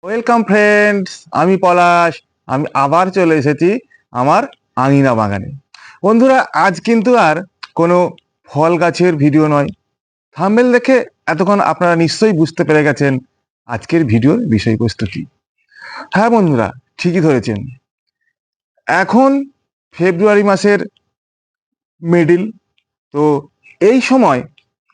Welcome friends, আমি পলাশ। আমি আবার চলে এসেছি আমার আঙিনা বাগানে। বন্ধুরা, আজ কিন্তু আর কোনো ফল গাছের ভিডিও নয়। থাম্বনেল দেখে এতক্ষণ আপনারা নিশ্চয়ই বুঝতে পেরে গেছেন আজকের ভিডিওর বিষয়বস্তু কি। হ্যাঁ বন্ধুরা, ঠিকই ধরেছেন। এখন ফেব্রুয়ারি মাসের মিডিল। তো এই সময়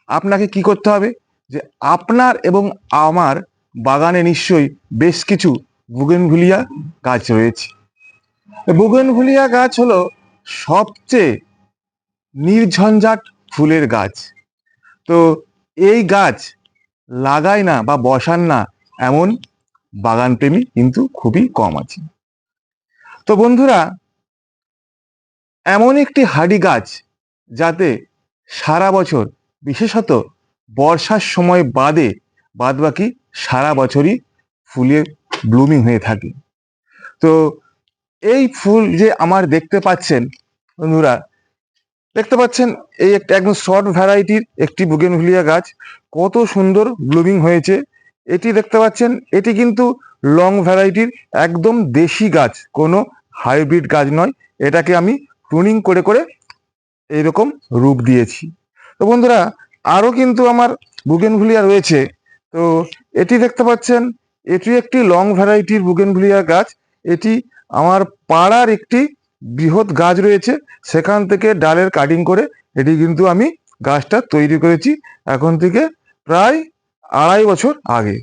আপনাকে কি করতে হবে, যে আপনার এবং আমার বাগানে নিশ্চয়ই বেশ কিছু বুগেনভিলিয়া গাছ রয়েছে। বুগেনভিলিয়া গাছ হলো সবচেয়ে নির্ঝঞ্ঝাট ফুলের গাছ। তো এই গাছ লাগায় না বা বসান না এমন বাগানপ্রেমী কিন্তু খুবই কম আছে। তো বন্ধুরা, এমন একটি হাডি গাছ যাতে সারা বছর, বিশেষত বর্ষার সময় বাদ বাকি সারা বছরই ফুলের ব্লুমিং হয়ে থাকে। তো এই ফুল যে আমার দেখতে পাচ্ছেন বন্ধুরা, দেখতে পাচ্ছেন এই একটা একদম শর্ট ভ্যারাইটির একটি বুগেনভিলিয়া গাছ, কত সুন্দর ব্লুমিং হয়েছে। এটি দেখতে পাচ্ছেন, এটি কিন্তু লং ভ্যারাইটির একদম দেশি গাছ, কোনো হাইব্রিড গাছ নয়। এটাকে আমি প্রুনিং করে করে এইরকম রূপ দিয়েছি। তো বন্ধুরা, আরও কিন্তু আমার বুগেনভিলিয়া রয়েছে। তো এটি দেখতে পাচ্ছেন, এটি একটি লং ভ্যারাইটির বুগেনভিলিয়া গাছ। এটি আমার পাড়ার একটি বৃহৎ গাছ রয়েছে, সেখান থেকে ডালের কাটিং করে এটি কিন্তু আমি গাছটা তৈরি করেছি এখন থেকে প্রায় 2.5 বছর আগে।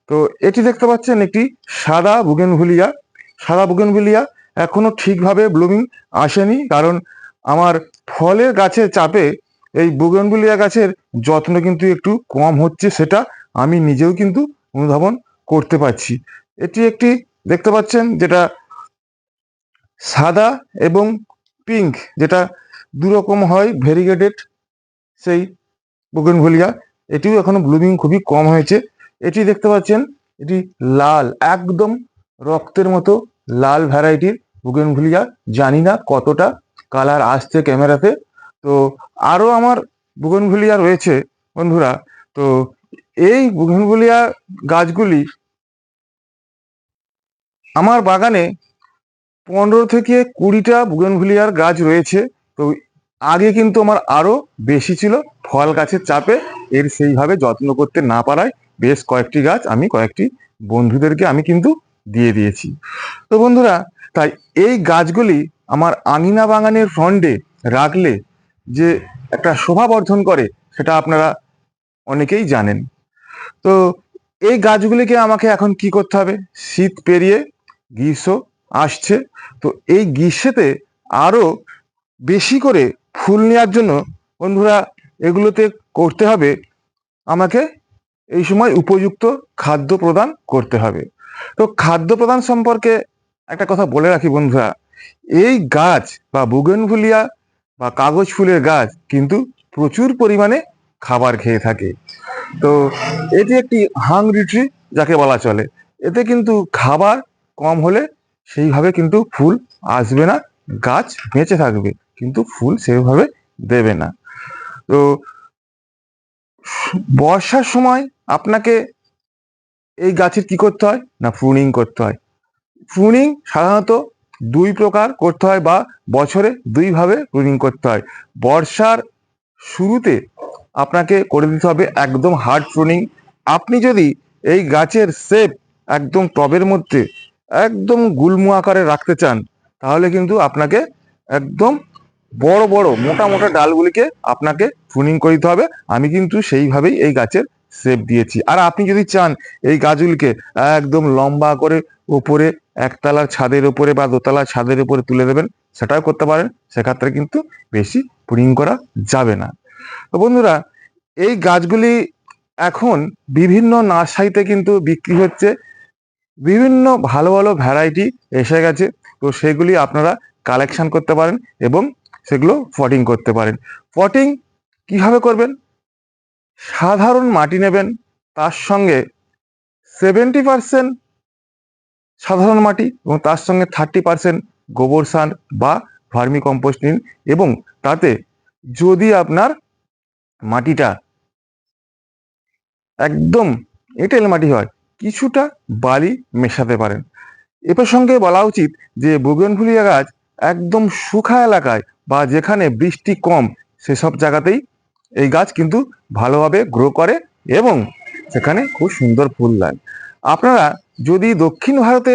তো এটি দেখতে পাচ্ছেন একটি সাদা বুগেনভিলিয়া এখনো ঠিকভাবে ব্লুমিং আসেনি, কারণ আমার ফলের গাছের চাপে এই বুগেনভিলিয়া গাছের যত্ন কিন্তু একটু কম হচ্ছে, সেটা আমি নিজেও কিন্তু অনুধাবন করতে পারছি। এটি একটি দেখতে পাচ্ছেন, যেটা সাদা এবং পিঙ্ক, যেটা দুরকম হয় ভেরিগেটেড সেই বুগেনভিলিয়া। এটিও এখনো ব্লুমিং খুবই কম হয়েছে। এটি দেখতে পাচ্ছেন, এটি লাল, একদম রক্তের মতো লাল ভ্যারাইটির বুগেনভিলিয়া। জানি না কতটা কালার আসছে ক্যামেরাতে। তো আরও আমার বুগেনভিলিয়া রয়েছে বন্ধুরা। তো এই বুগেনভিলিয়া গাছগুলি আমার বাগানে 15 থেকে 20টা বুগেনভিলিয়ার গাছ রয়েছে। তো আগে কিন্তু আমার আরো বেশি ছিল, ফল গাছের চাপে এর সেইভাবে যত্ন করতে না পারায় বেশ কয়েকটি গাছ আমি কয়েকটি বন্ধুদেরকে আমি কিন্তু দিয়ে দিয়েছি। তো বন্ধুরা, তাই এই গাছগুলি আমার আঙিনা বাগানের ফ্রন্টে রাখলে যে একটা শোভা বর্ধন করে, সেটা আপনারা অনেকেই জানেন। তো এই গাছগুলিকে আমাকে এখন কি করতে হবে, শীত পেরিয়ে গ্রীষ্ম আসছে। তো এই গ্রীষ্মেতে আরো বেশি করে ফুল নেওয়ার জন্য বন্ধুরা, এগুলোতে করতে হবে আমাকে এই সময় উপযুক্ত খাদ্য প্রদান করতে হবে। তো খাদ্য প্রদান সম্পর্কে একটা কথা বলে রাখি বন্ধুরা, এই গাছ বা বুগেনভিলিয়া বা কাগজ ফুলের গাছ কিন্তু প্রচুর পরিমাণে খাবার খেয়ে থাকে। তো এটি একটি হাংরি ট্রি যাকে বলা চলে। এতে কিন্তু খাবার কম হলে সেইভাবে কিন্তু ফুল আসবে না, গাছ বেঁচে থাকবে কিন্তু ফুল সেভাবে দেবে না। তো বর্ষার সময় আপনাকে এই গাছের কি করতে হয় না, প্রুনিং করতে হয়। প্রুনিং সাধারণত 2 প্রকার করতে হয়, বা বছরে 2 ভাবে প্রুনিং করতে হয়। বর্ষার শুরুতে আপনাকে করে দিতে হবে একদম হার্ড প্রুনিং। আপনি যদি এই গাছের শেপ একদম টবের মধ্যে একদম গুল্ম আকারে রাখতে চান, তাহলে কিন্তু আপনাকে একদম বড় বড় মোটা মোটা ডালগুলিকে আপনাকে প্রুনিং করে দিতে হবে। আমি কিন্তু সেইভাবেই এই গাছের শেপ দিয়েছি। আর আপনি যদি চান এই গাছগুলিকে একদম লম্বা করে উপরে একতলার ছাদের উপরে বা দোতলার ছাদের উপরে তুলে দেবেন, সেটাও করতে পারেন। সেক্ষেত্রে কিন্তু বেশি প্রুনিং করা যাবে না। তো বন্ধুরা, এই গাছগুলি এখন বিভিন্ন নার্সারিতে কিন্তু বিক্রি হচ্ছে। বিভিন্ন ভালো ভালো ভ্যারাইটি এসে গেছে। তো সেগুলি আপনারা কালেকশন করতে পারেন এবং সেগুলো পটিং করতে পারেন। পটিং কিভাবে করবেন, সাধারণ মাটি নেবেন, তার সঙ্গে 70% সাধারণ মাটি এবং তার সঙ্গে 30% গোবর সার বা ভার্মি কম্পোস্ট নিন। এবং তাতে যদি আপনার মাটিটা একদম এঁটেল মাটি হয়, কিছুটা বালি মেশাতে পারেন। এ প্রসঙ্গে বলা উচিত যে বুগেনভেলিয়া গাছ একদম শুখা এলাকায় বা যেখানে বৃষ্টি কম সেসব জায়গাতেই এই গাছ কিন্তু ভালোভাবে গ্রো করে এবং সেখানে খুব সুন্দর ফুল লাগে। আপনারা যদি দক্ষিণ ভারতে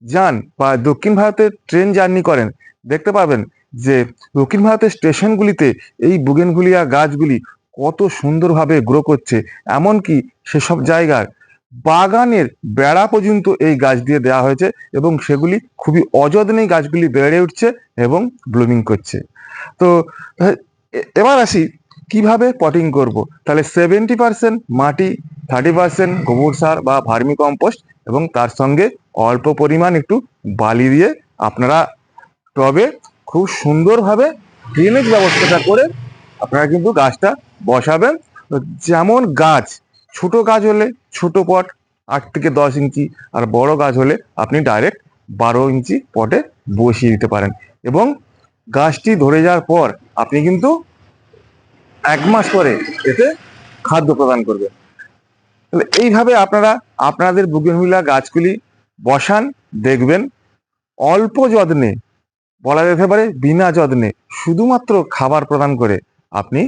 যান বা দক্ষিণ ভারতে ট্রেন জার্নি করেন, দেখতে পাবেন যে দক্ষিণ ভারতের স্টেশনগুলিতে এই বুগেনভেলিয়া গাছগুলি কত সুন্দরভাবে গ্রো করছে। এমনকি সেসব জায়গার বাগানের বেড়া পর্যন্ত এই গাছ দিয়ে দেওয়া হয়েছে এবং সেগুলি খুবই অযত্নে গাছগুলি বেড়ে উঠছে এবং ব্লুমিং করছে। তো এবার আসি কিভাবে পটিং করব। তাহলে 70% মাটি, 30% গোবর সার বা ভার্মি কম্পোস্ট এবং তার সঙ্গে অল্প পরিমাণ একটু বালি দিয়ে আপনারা টবে খুব সুন্দরভাবে ড্রেনেজ ব্যবস্থাটা করে আপনারা কিন্তু গাছটা বসাবেন। তো যেমন গাছ, ছোট গাছ হলে ছোট পট 8 থেকে 10 ইঞ্চি, আর বড় গাছ হলে আপনি ডাইরেক্ট 12 ইঞ্চি পটে বসিয়ে দিতে পারেন এবং গাছটি ধরে যাওয়ার পর আপনি কিন্তু 1 মাস পরে এতে খাদ্য প্রদান করবেন। তাহলে এইভাবে আপনারা আপনাদের বুগেনভিলিয়া গাছগুলি বসান, দেখবেন অল্প যত্নে, বলা যেতে পারে বিনা যত্নে, শুধুমাত্র খাবার প্রদান করে আপনি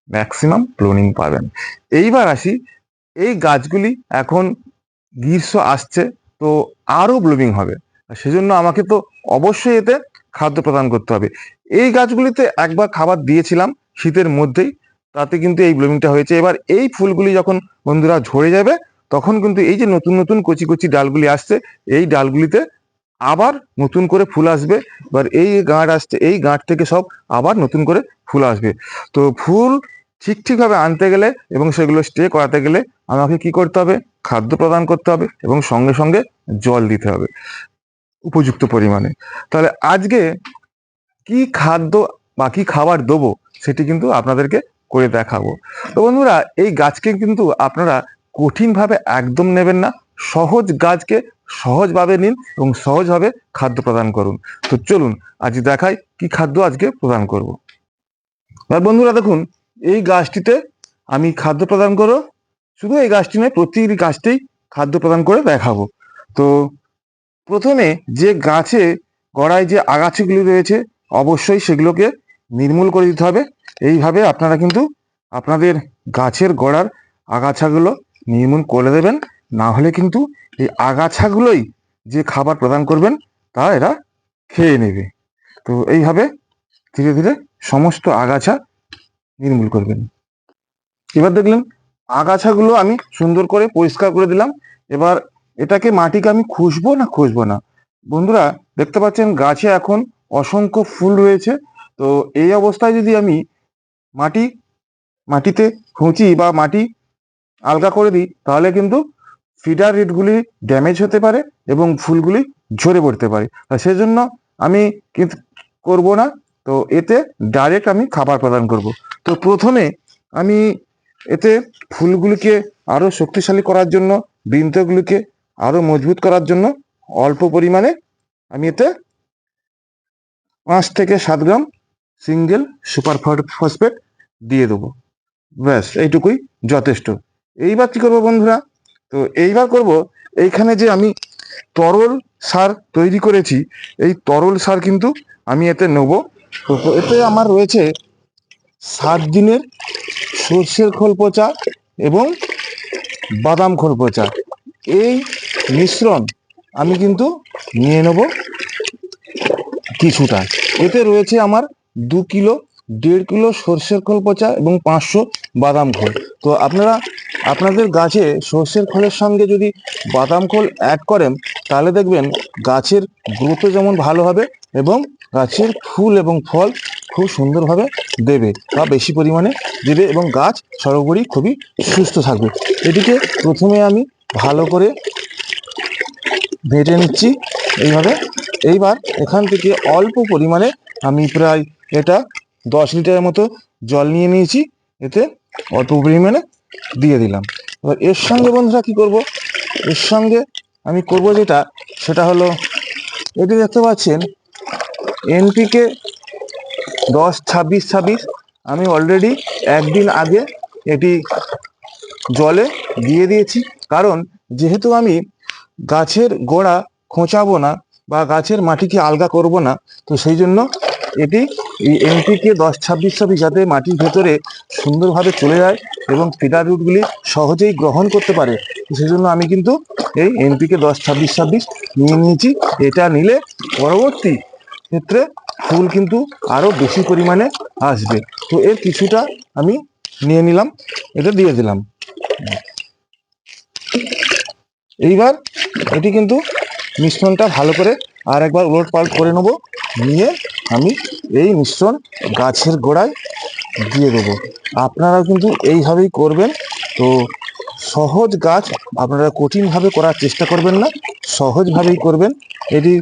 ম্যাক্সিমাম ক্লোনিং পাবেন। এইবার আসি, এই গাছগুলি এখন গ্রীষ্ম আসছে, তো আরো ব্লুমিং হবে, সেজন্য আমাকে তো অবশ্যই এতে খাদ্য প্রদান করতে হবে। এই গাছগুলিতে একবার খাবার দিয়েছিলাম শীতের মধ্যেই, তাতে কিন্তু এই ব্লুমিংটা হয়েছে। এবার এই ফুলগুলি যখন বন্ধুরা ঝরে যাবে, তখন কিন্তু এই যে নতুন নতুন কচি কচি ডালগুলি আসছে, এই ডালগুলিতে আবার নতুন করে ফুল আসবে। এবার এই গাঁট আসছে, এই গাঁট থেকে সব আবার নতুন করে ফুল আসবে। তো ফুল ঠিকভাবে আনতে গেলে এবং সেগুলো স্টে করাতে গেলে আমাকে কি করতে হবে? খাদ্য প্রদান করতে হবে এবং সঙ্গে সঙ্গে জল দিতে হবে উপযুক্ত পরিমাণে। তাহলে আজকে কি খাদ্য বা কি খাবার দেবো সেটি কিন্তু আপনাদেরকে করে দেখাবো। তো বন্ধুরা, এই গাছকে কিন্তু আপনারা কঠিনভাবে একদম নেবেন না, সহজ গাছকে সহজভাবে নিন এবং সহজভাবে খাদ্য প্রদান করুন। তো চলুন আজ দেখাই কি খাদ্য আজকে প্রদান করব। আর বন্ধুরা দেখুন, এই গাছটিতে আমি খাদ্য প্রদান করব, শুধু এই গাছটি নয় প্রতিটি গাছতেই খাদ্য প্রদান করে দেখাবো। তো প্রথমে যে গাছে গোড়ায় যে আগাছাগুলি রয়েছে অবশ্যই সেগুলোকে নির্মূল করে দিতে হবে। এইভাবে আপনারা কিন্তু আপনাদের গাছের গোড়ার আগাছাগুলো নির্মূল করে দেবেন, না হলে কিন্তু এই আগাছাগুলোই যে খাবার প্রদান করবেন তা এরা খেয়ে নেবে। তো এইভাবে ধীরে ধীরে সমস্ত আগাছা নির্মূল করবেন। এবার দেখলেন আগাছাগুলো আমি সুন্দর করে পরিষ্কার করে দিলাম। এবার এটাকে মাটিকে আমি খুঁজবো না। বন্ধুরা দেখতে পাচ্ছেন গাছে এখন অসংখ্য ফুল রয়েছে। তো এই অবস্থায় যদি আমি মাটিতে খুঁচি বা মাটি আলগা করে দিই, তাহলে কিন্তু ফিডার রেটগুলি ড্যামেজ হতে পারে এবং ফুলগুলি ঝরে পড়তে পারে। সেজন্য আমি কিন্তু করবো না। তো এতে ডাইরেক্ট আমি খাবার প্রদান করব। তো প্রথমে আমি এতে ফুলগুলিকে আরো শক্তিশালী করার জন্য, বৃন্তগুলিকে আরো মজবুত করার জন্য অল্প পরিমাণে আমি এতে 5 থেকে 7 গ্রাম সিঙ্গেল সুপার ফসফেট দিয়ে দেবো। ব্যাস এইটুকুই যথেষ্ট। এইবার কি করবো বন্ধুরা? তো এইবার করব, এইখানে যে আমি তরল সার তৈরি করেছি, এই তরল সার কিন্তু আমি এতে নেব। তো এতে আমার রয়েছে 7 দিনের সর্ষের খোল পচা এবং বাদাম খোল পচা, এই মিশ্রণ আমি কিন্তু নিয়ে নেব কিছুটা। এতে রয়েছে আমার 2 কিলো, 1.5 কিলো সর্ষের খোল পচা এবং 500 বাদাম খোল। তো আপনারা আপনাদের গাছে সর্ষের খোলের সঙ্গে যদি বাদাম খোল অ্যাড করেন, তাহলে দেখবেন গাছের গ্রোথও যেমন ভালো হবে এবং গাছের ফুল এবং ফল খুব সুন্দরভাবে দেবে বা বেশি পরিমাণে দেবে এবং গাছ সর্বোপরি খুবই সুস্থ থাকবে। এটিকে প্রথমে আমি ভালো করে ভেটে নিচ্ছি এইভাবে। এইবার এখান থেকে অল্প পরিমাণে আমি প্রায় এটা 10 লিটারের মতো জল নিয়ে নিয়েছি, এতে অল্প পরিমাণে দিয়ে দিলাম। এবার এর সঙ্গে বন্ধুরা কি করব? এর সঙ্গে আমি করব সেটা হলো, এটি দেখতে পাচ্ছেন এনপিকে 10-26-26 আমি অলরেডি একদিন আগে এটি জলে দিয়ে দিয়েছি। কারণ যেহেতু আমি গাছের গোড়া খোঁচাবো না বা গাছের মাটিকে আলগা করব না, তো সেই জন্য এটি এই এনপিকে 10-26-26 যাতে মাটির ভেতরে সুন্দরভাবে চলে যায় এবং ফিডার রুটগুলি সহজেই গ্রহণ করতে পারে, তো সেই জন্য আমি কিন্তু এই এনপিকে 10-26-26 নিয়ে নিয়েছি। এটা নিলে পরবর্তী ক্ষেত্রে ফুল কিন্তু আরো বেশি পরিমাণে আসবে। তো এর কিছুটা আমি নিয়ে নিলাম, এটা দিয়ে দিলাম। এইবার এটি কিন্তু মিশ্রণটা ভালো করে আর একবার উলট পালট করে নেব, নিয়ে আমি এই মিশ্রণ গাছের গোড়ায় দিয়ে দেবো। আপনারাও কিন্তু এইভাবেই করবেন। তো সহজ গাছ, আপনারা কঠিনভাবে করার চেষ্টা করবেন না, সহজভাবেই করবেন। এটি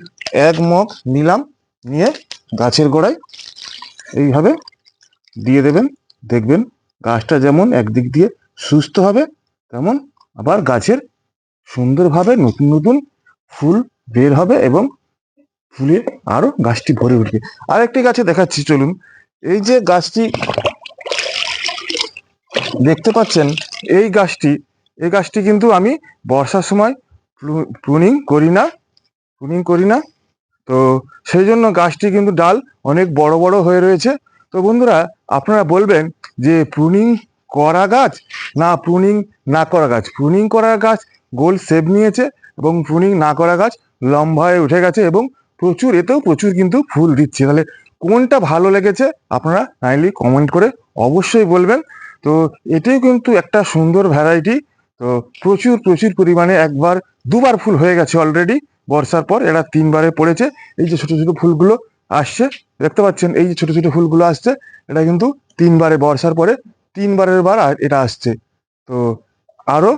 1 মগ নিলাম, নিয়ে গাছের গোড়ায় এইভাবে দিয়ে দেবেন। দেখবেন গাছটা যেমন একদিক দিয়ে সুস্থ হবে, তেমন আবার গাছের সুন্দরভাবে নতুন নতুন ফুল বের হবে এবং ফুলে আরো গাছটি ভরে উঠবে। আরেকটি গাছে দেখাচ্ছি, চলুন। এই যে গাছটি দেখতে পাচ্ছেন, এই গাছটি কিন্তু আমি বর্ষার সময় প্রুনিং করি না। তো সেই জন্য গাছটি কিন্তু ডাল অনেক বড় বড় হয়ে রয়েছে। তো বন্ধুরা, আপনারা বলবেন যে প্রুনিং করা গাছ না প্রুনিং না করা গাছ? প্রুনিং করা গাছ গোল শেপ নিয়েছে এবং প্রুনিং না করা গাছ লম্বা হয়ে উঠে গেছে এবং এতেও প্রচুর কিন্তু ফুল দিচ্ছে। তাহলে কোনটা ভালো লেগেছে আপনারা কাইন্ডলি কমেন্ট করে অবশ্যই বলবেন। তো এটিও কিন্তু একটা সুন্দর ভ্যারাইটি। তো প্রচুর প্রচুর পরিমাণে একবার দুবার ফুল হয়ে গেছে অলরেডি। বর্ষার পর এরা 3বারে পড়েছে। এই যে ছোট ছোট ফুলগুলো আসছে, দেখতে পাচ্ছেন, এই যে ছোট ছোট ফুলগুলো আসছে, এটা কিন্তু 3বারে, বর্ষার পরে 3বারের বার এটা আসছে। তো আরো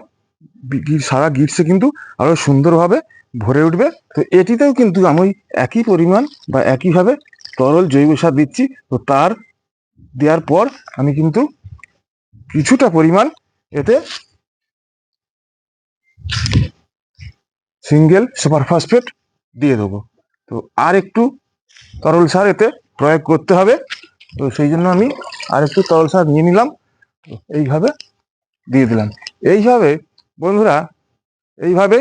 সারা গ্রীষ্মে কিন্তু আরো সুন্দরভাবে ভরে উঠবে। তো এটিতেও কিন্তু আমি একই পরিমাণ বা একইভাবে তরল জৈব সার দিচ্ছি। তো তার দেওয়ার পর আমি কিন্তু কিছুটা পরিমাণ এতে সিঙ্গেল সুপার ফসফেট দিয়ে দেবো। তো আর একটু তরল সার এতে প্রয়োগ করতে হবে। তো সেই জন্য আমি আর একটু তরল সার নিয়ে নিলাম, এইভাবে দিয়ে দিলাম। এইভাবে বন্ধুরা, এইভাবে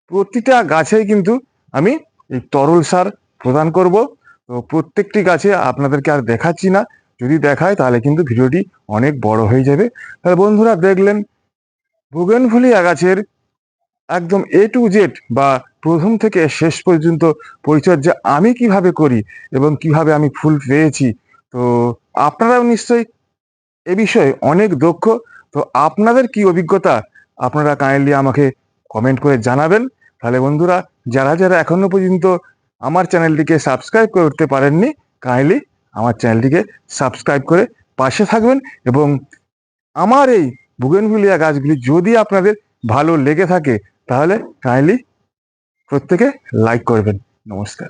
প্রতিটা গাছেই কিন্তু আমি এই তরল সার প্রদান করব। তো প্রত্যেকটি গাছে আপনাদেরকে আর দেখাচ্ছি না, যদি দেখায় তাহলে কিন্তু ভিডিওটি অনেক বড় হয়ে যাবে। তাহলে বন্ধুরা, দেখলেন বুগেনভেলিয়া গাছের একদম A to Z বা প্রথম থেকে শেষ পর্যন্ত পরিচর্যা আমি কিভাবে করি এবং কিভাবে আমি ফুল পেয়েছি। তো আপনারাও নিশ্চয়ই এ বিষয়ে অনেক দক্ষ। তো আপনাদের কি অভিজ্ঞতা আপনারা কাইন্ডলি আমাকে কমেন্ট করে জানাবেন। তাহলে বন্ধুরা, যারা যারা এখনো পর্যন্ত আমার চ্যানেলটিকে সাবস্ক্রাইব করতে পারেননি, কাইন্ডলি আমার চ্যানেলটিকে সাবস্ক্রাইব করে পাশে থাকবেন। এবং আমার এই বুগেনভিলিয়া গাছগুলি যদি আপনাদের ভালো লেগে থাকে, তাহলে কাইন্ডলি প্রত্যেকে লাইক করবেন। নমস্কার।